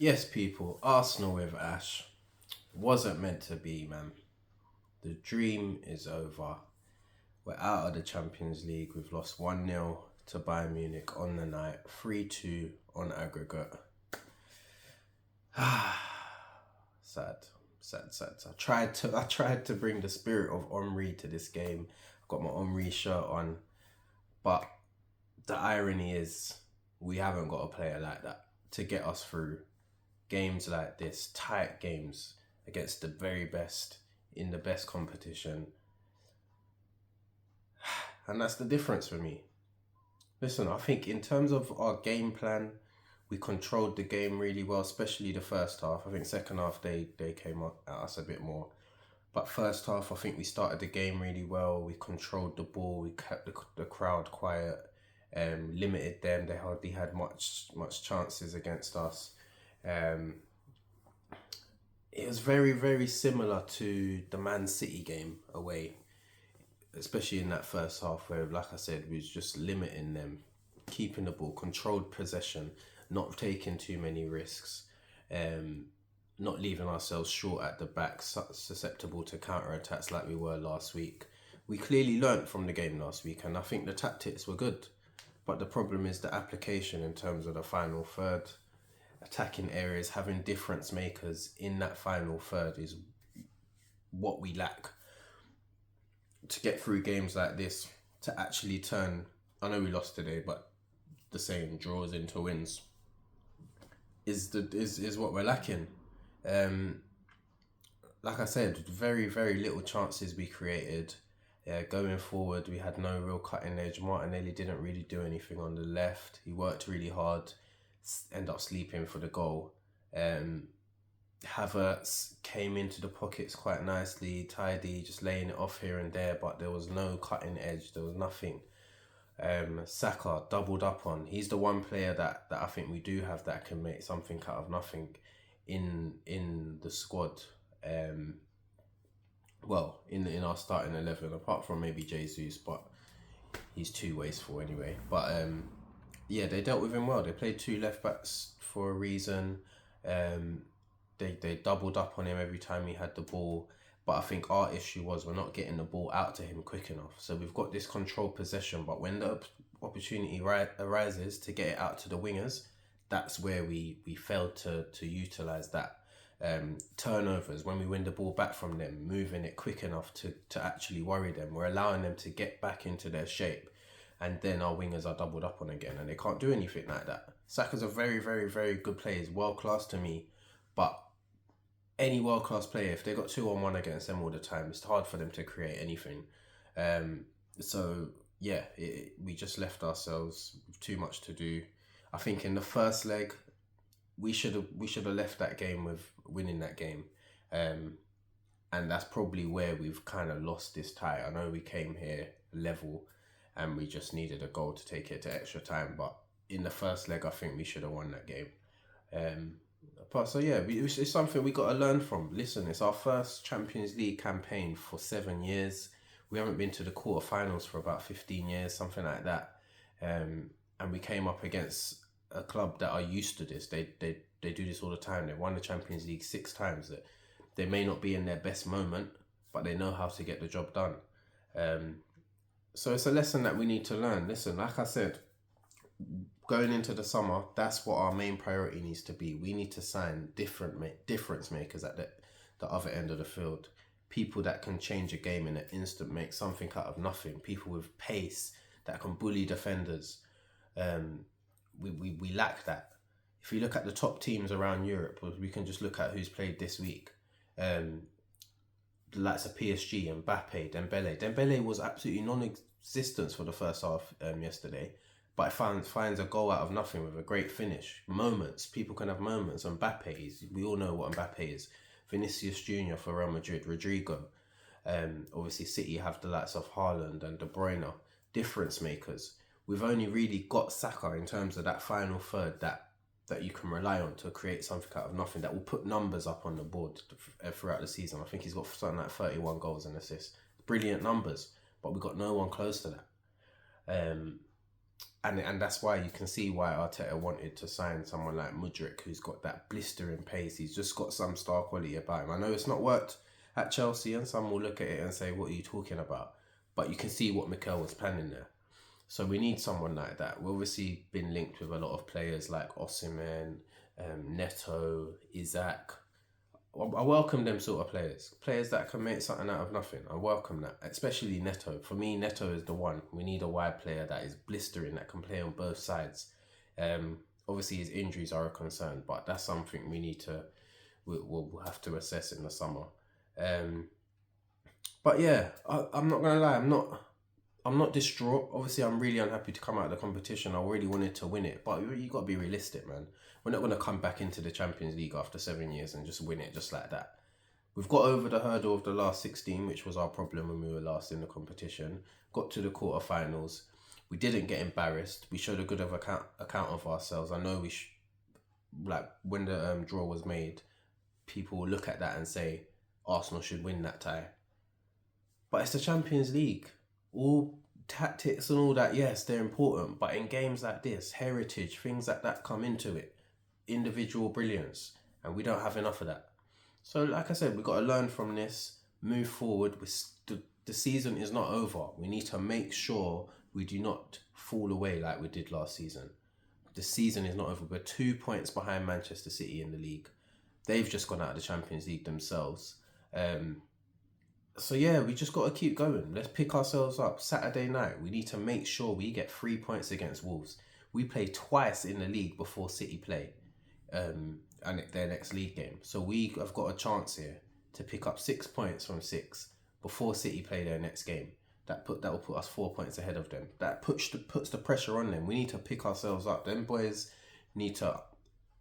Yes, people, Arsenal with Ash wasn't meant to be, man. The dream is over. We're out of the Champions League. We've lost 1-0 to Bayern Munich on the night, 3-2 on aggregate. Sad, sad. I tried to bring the spirit of Henri to this game. I've got my Henri shirt on, but the irony is we haven't got a player like that to get us through games like this, tight games against the very best in the best competition. And that's the difference for me. Listen, I think in terms of our game plan, we controlled the game really well, especially the first half. I think second half they came at us a bit more. But first half, I think we started the game really well. We controlled the ball. We kept the crowd quiet, limited them. They hardly had much chances against us. Um, it was very, very similar to the Man City game away, especially in that first half where, like I said, we was just limiting them, keeping the ball, controlled possession, not taking too many risks, um, not leaving ourselves short at the back, susceptible to counter-attacks like we were last week. We clearly learnt from the game last week, and I think the tactics were good. But the problem is the application in terms of the final third, attacking areas, having difference makers in that final third is what we lack to get through games like this, to actually turn. I know we lost today, but the saying draws into wins is what we're lacking. Like I said, very, very little chances we created. Going forward, we had no real cutting edge. Martinelli didn't really do anything on the left. He worked really hard, end up sleeping for the goal. Havertz came into the pockets quite nicely, tidy, just laying it off here and there, but there was no cutting edge. There was nothing. Saka doubled up on. He's the one player that I think we do have that can make something out of nothing in the squad. Well, in our starting 11, apart from maybe Jesus, but he's too wasteful anyway. But yeah, they dealt with him well. They played two left backs for a reason. They doubled up on him every time he had the ball. But I think our issue was we're not getting the ball out to him quick enough. So we've got this controlled possession, but when the opportunity arises to get it out to the wingers, that's where we failed to utilise that. Turnovers, when we win the ball back from them, moving it quick enough to actually worry them. We're allowing them to get back into their shape. And then our wingers are doubled up on again and they can't do anything like that. Saka's a very, very, very good player. He's world class to me. But any world class player, if they got 2-on-1 against them all the time, it's hard for them to create anything. So yeah, we just left ourselves with too much to do. I think in the first leg, we should have left that game with winning that game, and that's probably where we've kind of lost this tie. I know we came here level, and we just needed a goal to take it to extra time. But in the first leg, I think we should have won that game. But so yeah, it's something we got to learn from. Listen, it's our first Champions League campaign for 7 years. We haven't been to the quarterfinals for about 15 years, something like that. And we came up against a club that are used to this. They do this all the time. They've won the Champions League 6 times. They may not be in their best moment, but they know how to get the job done. So it's a lesson that we need to learn. Listen, like I said, going into the summer, that's what our main priority needs to be. We need to sign difference makers at the other end of the field. People that can change a game in an instant, make something out of nothing. People with pace that can bully defenders. We lack that. If you look at the top teams around Europe, we can just look at who's played this week. The likes of PSG, Mbappe, Dembele. Dembele was absolutely non-existent for the first half yesterday, but it finds a goal out of nothing with a great finish. Moments. People can have moments. Mbappe, we all know what Mbappe is. Vinicius Junior for Real Madrid. Rodrigo. Obviously, City have the likes of Haaland and De Bruyne. Difference makers. We've only really got Saka in terms of that final third that you can rely on to create something out of nothing that will put numbers up on the board throughout the season. I think he's got something like 31 goals and assists. Brilliant numbers, but we've got no one close to that. and that's why you can see why Arteta wanted to sign someone like Mudryk, who's got that blistering pace. He's just got some star quality about him. I know it's not worked at Chelsea, and some will look at it and say, "What are you talking about?" But you can see what Mikel was planning there. So we need someone like that. We've obviously been linked with a lot of players like Osimhen, Neto, Isaac. I welcome them sort of players. Players that can make something out of nothing. I welcome that. Especially Neto. For me, Neto is the one. We need a wide player that is blistering, that can play on both sides. Obviously, his injuries are a concern, but that's something we'll have to assess in the summer. But yeah, I'm not gonna lie. I'm not distraught. Obviously, I'm really unhappy to come out of the competition. I really wanted to win it, but you got to be realistic, man. We're not going to come back into the Champions League after 7 years and just win it just like that. We've got over the hurdle of the last 16, which was our problem when we were last in the competition. Got to the quarterfinals. We didn't get embarrassed. We showed a good of account of ourselves. I know like when the draw was made, people will look at that and say Arsenal should win that tie. But it's the Champions League. All tactics and all that, yes, they're important. But in games like this, heritage, things like that come into it. Individual brilliance. And we don't have enough of that. So like I said, we've got to learn from this, move forward. The season is not over. We need to make sure we do not fall away like we did last season. The season is not over. We're 2 points behind Manchester City in the league. They've just gone out of the Champions League themselves. So yeah, we just got to keep going. Let's pick ourselves up. Saturday night, we need to make sure we get 3 points against Wolves. We play twice in the league before City play, and their next league game. So we have got a chance here to pick up 6 points from 6 before City play their next game. That will put us 4 points ahead of them. That puts the pressure on them. We need to pick ourselves up. Them boys need to,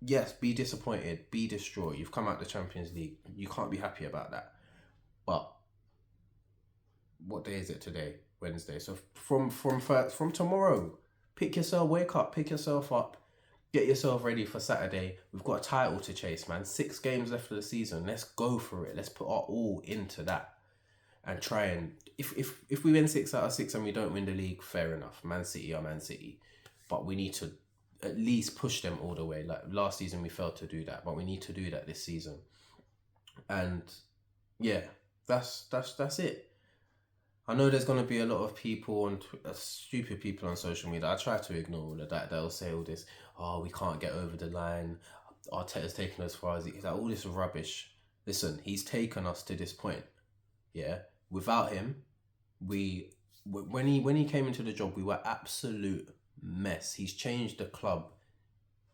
yes, be disappointed, be distraught. You've come out the Champions League. You can't be happy about that. But what day is it today? Wednesday. So from tomorrow, wake up, pick yourself up, get yourself ready for Saturday. We've got a title to chase, man. 6 games left of the season. Let's go for it. Let's put our all into that and try and if we win 6 out of 6 and we don't win the league, fair enough. Man City are Man City, but we need to at least push them all the way. Like last season, we failed to do that, but we need to do that this season. And yeah, that's it. I know there's going to be a lot of people stupid people on social media. I try to ignore all of that. They'll say all this, oh, we can't get over the line. Arteta's taken us as far as he's like, all this rubbish. Listen, he's taken us to this point. Yeah. Without him, when he came into the job, we were absolute mess. He's changed the club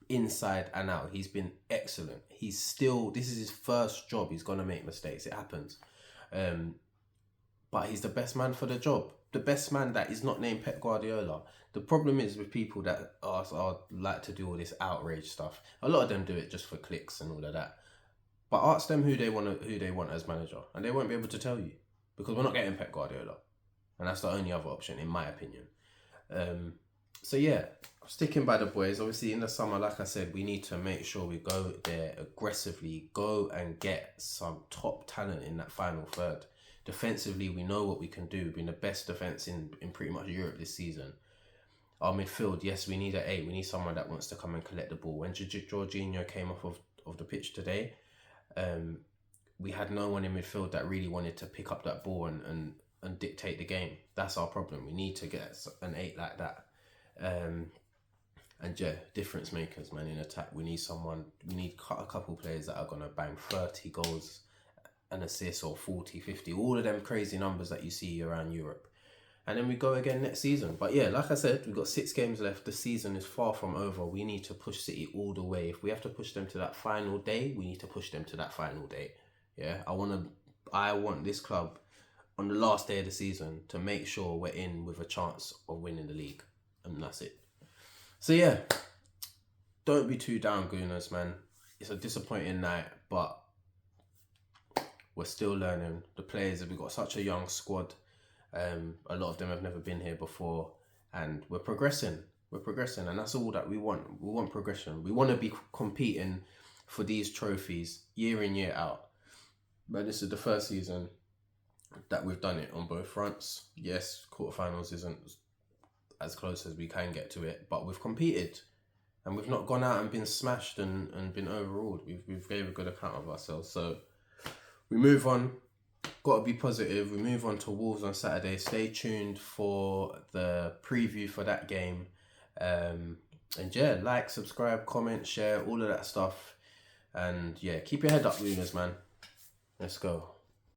inside and out. He's been excellent. This is his first job. He's going to make mistakes. It happens. But he's the best man for the job. The best man that is not named Pep Guardiola. The problem is with people that are like to do all this outrage stuff. A lot of them do it just for clicks and all of that. But ask them who they want as manager, and they won't be able to tell you because we're not getting Pep Guardiola, and that's the only other option in my opinion. So yeah, sticking by the boys. Obviously in the summer, like I said, we need to make sure we go there aggressively, go and get some top talent in that final third. Defensively, we know what we can do. We've been the best defence in pretty much Europe this season. Our midfield, yes, we need an 8. We need someone that wants to come and collect the ball. When Jorginho came off of the pitch today, we had no one in midfield that really wanted to pick up that ball and dictate the game. That's our problem. We need to get an 8 like that. And yeah, difference makers, man, in attack. We need a couple players that are going to bang 30 goals and assists or 40, 50, all of them crazy numbers that you see around Europe. And then we go again next season. But yeah, like I said, we've got 6 games left. The season is far from over. We need to push City all the way. If we have to push them to that final day, we need to push them to that final day. Yeah, I want this club on the last day of the season to make sure we're in with a chance of winning the league. And that's it. So yeah, don't be too down, Gooners, man. It's a disappointing night, but we're still learning. The players, we've got such a young squad. A lot of them have never been here before, and we're progressing. And that's all that we want. We want progression. We want to be competing for these trophies year in, year out. But this is the first season that we've done it on both fronts. Yes, quarterfinals isn't as close as we can get to it. But we've competed, and we've not gone out and been smashed and been overruled. We've gave a good account of ourselves. So we move on. Got to be positive. We move on to Wolves on Saturday. Stay tuned for the preview for that game. And yeah, like, subscribe, comment, share, all of that stuff. And yeah, keep your head up, winners, man. Let's go.